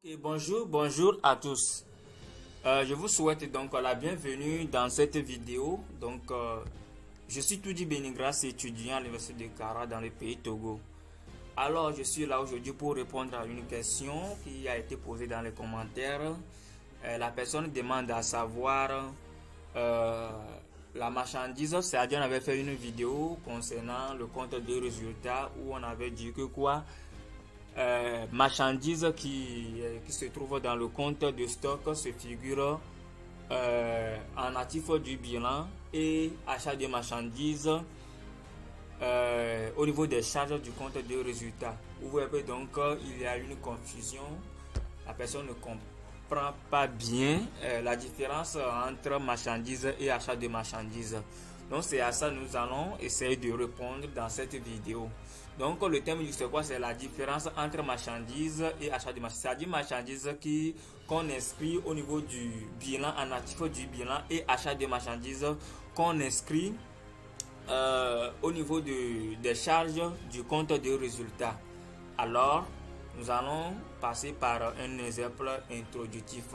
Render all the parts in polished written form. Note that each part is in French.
Et bonjour à tous. Je vous souhaite donc la bienvenue dans cette vidéo. Je suis Tudi Benigras, étudiant à l'Université de Kara dans le pays Togo. Alors, je suis là aujourd'hui pour répondre à une question qui a été posée dans les commentaires. La personne demande à savoir la marchandise, c'est-à-dire on avait fait une vidéo concernant le compte de résultats où on avait dit que quoi marchandises qui se trouvent dans le compte de stock se figurent en actif du bilan et achat de marchandises au niveau des charges du compte de résultats. Vous voyez donc il y a une confusion, la personne ne comprend pas bien la différence entre marchandises et achat de marchandises. Donc c'est à ça que nous allons essayer de répondre dans cette vidéo. Donc le thème c'est quoi? C'est la différence entre marchandises et achat de marchandises. C'est-à-dire marchandises qu'on inscrit au niveau du bilan, en actif du bilan, et achat de marchandises qu'on inscrit au niveau des charges du compte de résultats. Alors nous allons passer par un exemple introductif.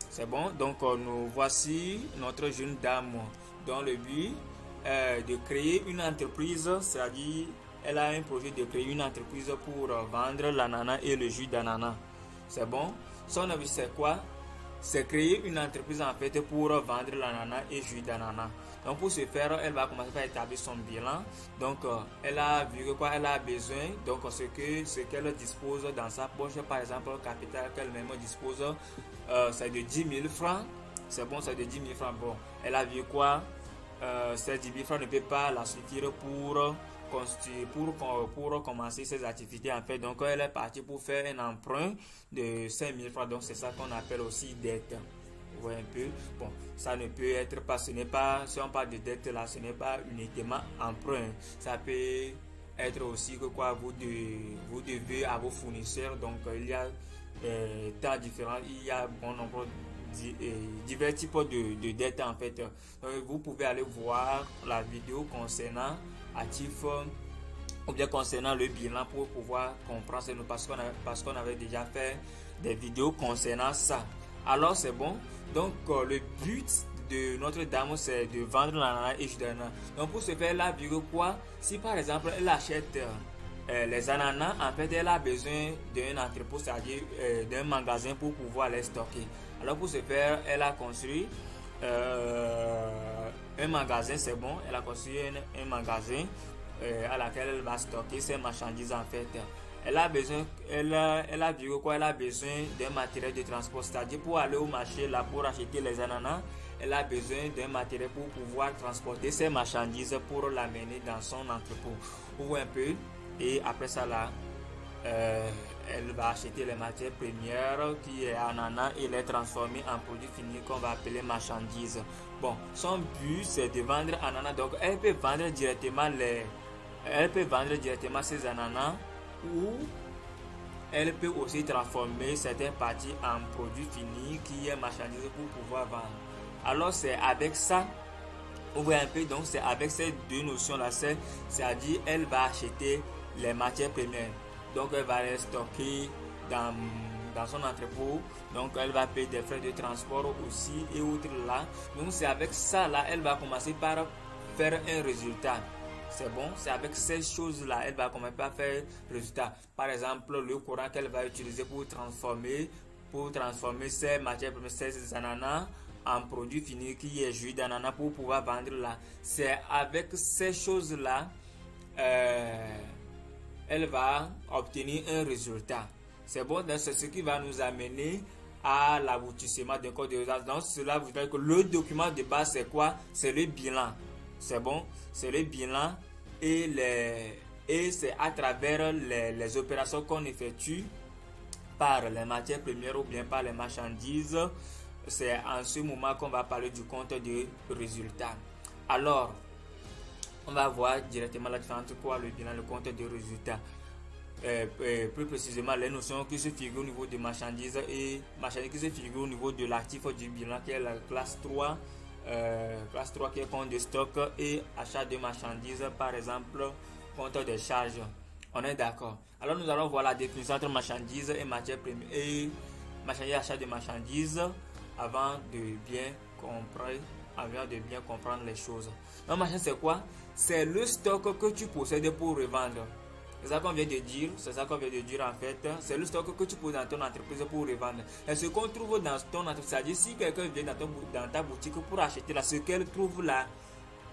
C'est bon? Donc nous voici notre jeune dame dont le but est de créer une entreprise, c'est-à-dire elle a un projet de créer une entreprise pour vendre l'ananas et le jus d'ananas. C'est bon? Son but c'est quoi? C'est créer une entreprise en fait pour vendre l'ananas et jus d'ananas. Donc pour ce faire, elle va commencer par établir son bilan. Donc elle a vu que quoi? Elle a besoin, donc ce qu'elle dispose dans sa poche, par exemple le capital qu'elle-même dispose, c'est de 10 000 francs. C'est bon, c'est de 10 000 francs. Bon, elle a vu quoi? Ces 10 000 francs ne peut pas la suffire pour commencer ses activités en fait. Donc elle est partie pour faire un emprunt de 5 000 francs. Donc c'est ça qu'on appelle aussi dette. Vous voyez un peu? Bon, ça ne peut être pas, ce n'est pas, si on parle de dette là, ce n'est pas uniquement emprunt. Ça peut être aussi que quoi, vous devez à vos fournisseurs. Donc il y a temps différents, il y a bon nombre divers types de dettes en fait. Donc, vous pouvez aller voir la vidéo concernant actif ou bien concernant le bilan pour pouvoir comprendre parce qu'on avait déjà fait des vidéos concernant ça. Alors c'est bon. Donc le but de notre dame c'est de vendre l'ananas et jus d'ananas. Donc pour ce faire, elle a vu quoi? Si par exemple elle achète les ananas, en fait elle a besoin d'un entrepôt, c'est-à-dire d'un magasin pour pouvoir les stocker. Alors pour ce faire, elle a construit un magasin, c'est bon, elle a construit un magasin à laquelle elle va stocker ses marchandises en fait. Elle a besoin, elle a vu quoi? Elle a besoin d'un matériel de transport, c'est-à-dire pour aller au marché là pour acheter les ananas, elle a besoin d'un matériel pour pouvoir transporter ses marchandises pour l'amener dans son entrepôt. Vous voyez un peu? Et après ça là, elle va acheter les matières premières qui est ananas et les transformer en produits finis qu'on va appeler marchandises. Bon, son but c'est de vendre ananas, donc elle peut vendre directement ses ananas, ou elle peut aussi transformer certaines parties en produits finis qui est marchandises pour pouvoir vendre. Alors c'est avec ça, vous voyez un peu, donc c'est avec ces deux notions là, c'est-à-dire elle va acheter les matières premières, donc elle va les stocker dans son entrepôt, donc elle va payer des frais de transport aussi et autres là. Donc c'est avec ça là, elle va commencer par faire un résultat. C'est bon, c'est avec ces choses là, elle va commencer par faire résultat. Par exemple, le courant qu'elle va utiliser pour transformer ces matières premières, ces ananas en produits finis qui est jus d'ananas pour pouvoir vendre là. C'est avec ces choses là elle va obtenir un résultat. C'est bon, c'est ce qui va nous amener à l'aboutissement d'un code de résultat. Donc cela veut dire que le document de base c'est quoi? C'est le bilan. C'est bon, c'est le bilan et c'est à travers les opérations qu'on effectue par les matières premières ou bien par les marchandises. C'est en ce moment qu'on va parler du compte de résultats. Alors on va voir directement la différence entre quoi le bilan, le compte de résultats. Plus précisément les notions qui se figurent au niveau de marchandises et marchandises qui se figurent au niveau de l'actif du bilan qui est la classe 3. Classe 3 qui est compte de stock et achat de marchandises, par exemple compte de charges. On est d'accord? Alors nous allons voir la définition entre marchandises et matières premières et marchandises, achat de marchandises avant de bien comprendre les choses. Donc, marchandise, c'est quoi? C'est le stock que tu possèdes pour revendre. C'est ça qu'on vient de dire. C'est ça qu'on vient de dire en fait. C'est le stock que tu poses dans ton entreprise pour revendre. Et ce qu'on trouve dans ton entreprise, c'est-à-dire si quelqu'un vient dans ta boutique pour acheter là, ce qu'elle trouve là,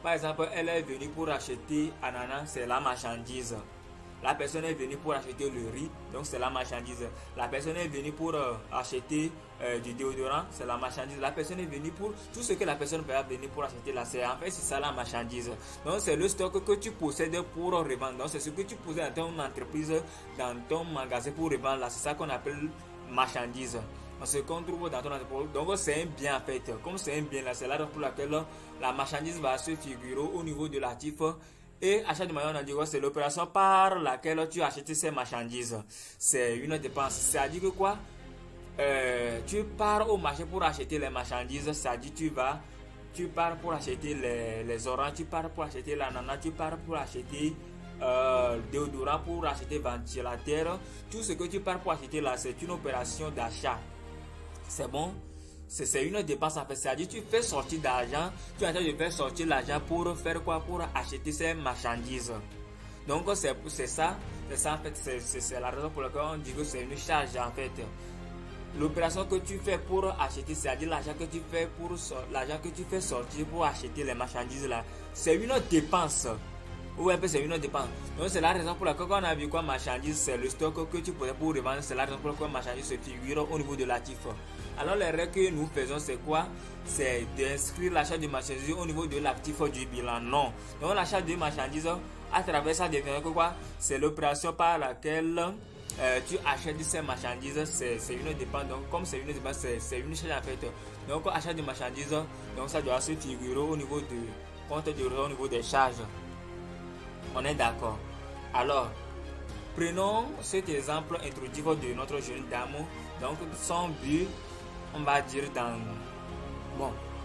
par exemple, elle est venue pour acheter ananas, c'est la marchandise. La personne est venue pour acheter le riz, donc c'est la marchandise. La personne est venue pour acheter du déodorant, c'est la marchandise. La personne est venue pour tout ce que la personne va venir pour acheter là, c'est en fait c'est ça la marchandise. Donc c'est le stock que tu possèdes pour revendre. Donc c'est ce que tu possèdes dans ton entreprise, dans ton magasin pour revendre là, c'est ça qu'on appelle marchandise. Ce qu'on trouve dans ton entreprise. Donc c'est un bien en fait. Comme c'est un bien là, c'est là pour laquelle la marchandise va se figurer au niveau de l'actif. Et achat de manière, on a dit c'est l'opération par laquelle tu achètes ces marchandises. C'est une dépense. C'est-à-dire que quoi? Tu pars au marché pour acheter les marchandises. C'est-à-dire tu pars pour acheter les oranges, tu pars pour acheter l'ananas, tu pars pour acheter déodorant, pour acheter ventilateur. Tout ce que tu pars pour acheter là, c'est une opération d'achat. C'est bon? C'est une dépense en fait, c'est-à-dire tu fais sortir d'argent, tu es en train de faire sortir l'argent pour faire quoi? Pour acheter ces marchandises. Donc c'est ça en fait, c'est la raison pour laquelle on dit que c'est une charge en fait. L'opération que tu fais pour acheter, c'est-à-dire l'argent que tu fais sortir pour acheter les marchandises là, c'est une dépense. Ou un peu c'est une dépense. Donc c'est la raison pour laquelle on a vu quoi marchandise, c'est le stock que tu pourrais pour revendre, c'est la raison pour laquelle marchandise se figure au niveau de l'actif. Alors les règles que nous faisons c'est quoi? C'est d'inscrire l'achat de marchandises au niveau de l'actif du bilan. Non. Donc l'achat de marchandises, à travers ça devient quoi? C'est l'opération par laquelle tu achètes ces marchandises, c'est une dépense. Donc comme c'est une dépense, c'est une charge en fait. Donc achat de marchandises, donc ça doit se figurer au niveau de compte de au niveau des charges. On est d'accord. Alors, prenons cet exemple introductif de notre jeune dame. Donc son but, on va dire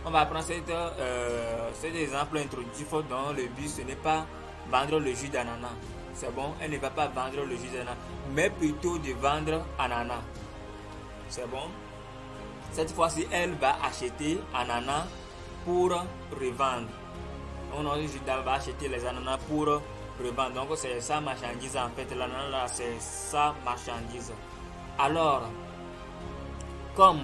on va prendre cet exemple introductif dont le but ce n'est pas vendre le jus d'ananas. C'est bon, elle ne va pas vendre le jus d'ananas, mais plutôt de vendre ananas. C'est bon. Cette fois-ci, elle va acheter ananas pour revendre. On va acheter les ananas pour revendre. Donc c'est sa marchandise en fait. L'ananas c'est sa marchandise. Alors, comme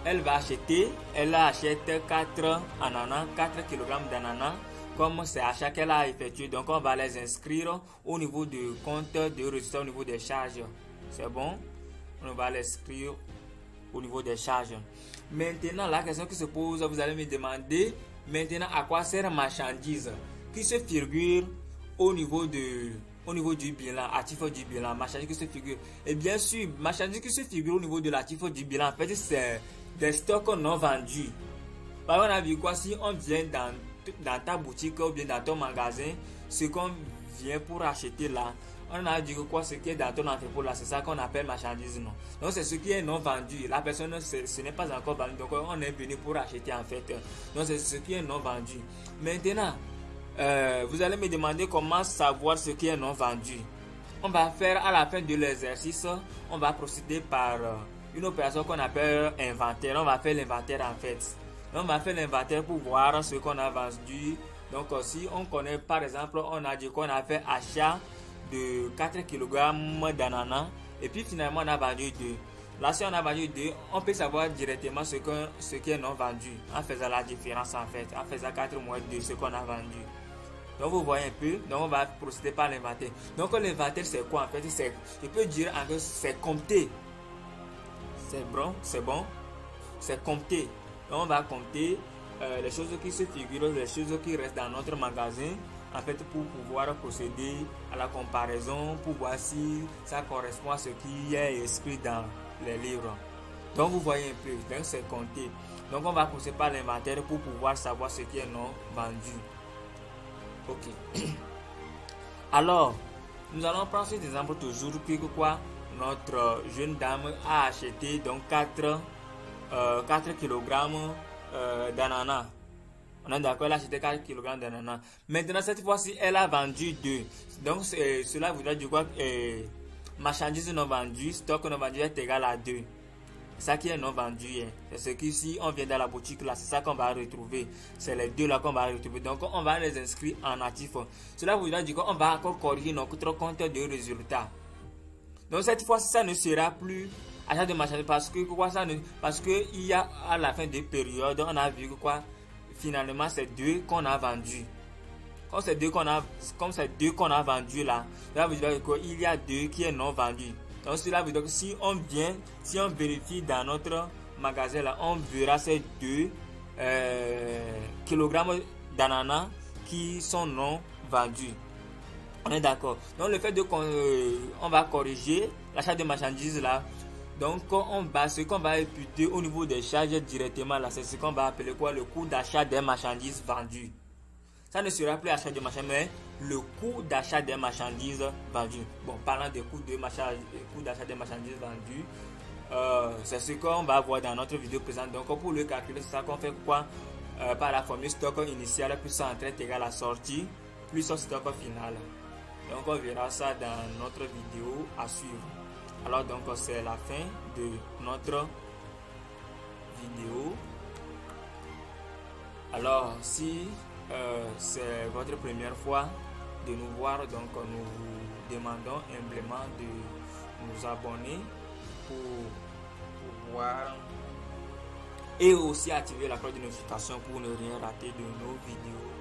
elle achète 4 ananas, 4 kg d'ananas. Comme c'est achat qu'elle a effectué, donc on va les inscrire au niveau du compte de résultat, au niveau des charges. C'est bon? On va les inscrire au niveau des charges. Maintenant, la question qui se pose, vous allez me demander maintenant à quoi sert la marchandise qui se figure au niveau du bilan, actif du bilan, marchandise qui se figure. Et bien sûr, marchandise qui se figure au niveau de l'actif du bilan, en fait, c'est des stocks non vendus. Par exemple, on a vu quoi? Si on vient dans ta boutique ou bien dans ton magasin, ce qu'on vient pour acheter là, on a dit que quoi, ce qui est dans ton entrepôt là, c'est ça qu'on appelle marchandise, non? Donc c'est ce qui est non vendu. La personne, ce n'est pas encore vendu, donc on est venu pour acheter en fait. Donc c'est ce qui est non vendu. Maintenant, vous allez me demander comment savoir ce qui est non vendu. On va faire à la fin de l'exercice, on va procéder par une opération qu'on appelle inventaire. On va faire l'inventaire en fait. Donc, on va faire l'inventaire pour voir ce qu'on a vendu. Donc si on connaît par exemple, on a dit qu'on a fait achat de 4 kg d'ananas et puis finalement on a vendu 2. Là si on a vendu 2, on peut savoir directement ce qui est non vendu en faisant la différence en fait, en faisant 4 moins 2 ce qu'on a vendu. Donc vous voyez un peu, donc on va procéder par l'inventaire. Donc l'inventaire c'est quoi en fait? Je peux dire en fait c'est compter. C'est bon, c'est compter. Donc on va compter les choses qui se figurent, les choses qui restent dans notre magasin, en fait pour pouvoir procéder à la comparaison, pour voir si ça correspond à ce qui est écrit dans les livres. Donc vous voyez un peu, donc c'est compter. Donc on va procéder par l'inventaire pour pouvoir savoir ce qui est non vendu. Ok. Alors, nous allons prendre cet exemple toujours que quoi, notre jeune dame a acheté donc 4 kg d'ananas. On est d'accord, elle a acheté 4 kg d'ananas. Maintenant, cette fois-ci, elle a vendu 2. Donc, cela voudrait dire quoi? Marchandise non vendue, stock non vendu est égal à 2. Ça qui est non vendu, hein. C'est ce que si on vient dans la boutique là, c'est ça qu'on va retrouver. C'est les deux là qu'on va retrouver. Donc on va les inscrire en actif. Cela voudra dire qu'on va encore corriger notre compte de résultats. Donc cette fois ça ne sera plus achat de marchandises parce que quoi ça ne, parce que il y a à la fin des périodes, on a vu que quoi finalement c'est deux qu'on a vendu. Comme c'est deux qu'on a vendu là, ça veut dire qu'il y a deux qui est non vendu. Donc cela veut dire que si on vérifie dans notre magasin là, on verra ces 2 kilogrammes d'ananas qui sont non vendus. On est d'accord. Donc le fait de on va corriger l'achat de marchandises là. Donc ce qu'on va imputer au niveau des charges directement là, c'est ce qu'on va appeler quoi, le coût d'achat des marchandises vendues. Ça ne sera plus achat de marchandises, mais le coût d'achat des marchandises vendues. Bon, parlant des coûts d'achat des marchandises vendues, c'est ce qu'on va voir dans notre vidéo présente. Donc, pour le calculer, c'est ça qu'on fait quoi par la formule stock initial plus entrée égale la sortie plus son stock final. Donc, on verra ça dans notre vidéo à suivre. Alors, donc, c'est la fin de notre vidéo. Alors, si c'est votre première fois de nous voir, donc nous vous demandons humblement de nous abonner pour voir et aussi activer la cloche de notification pour ne rien rater de nos vidéos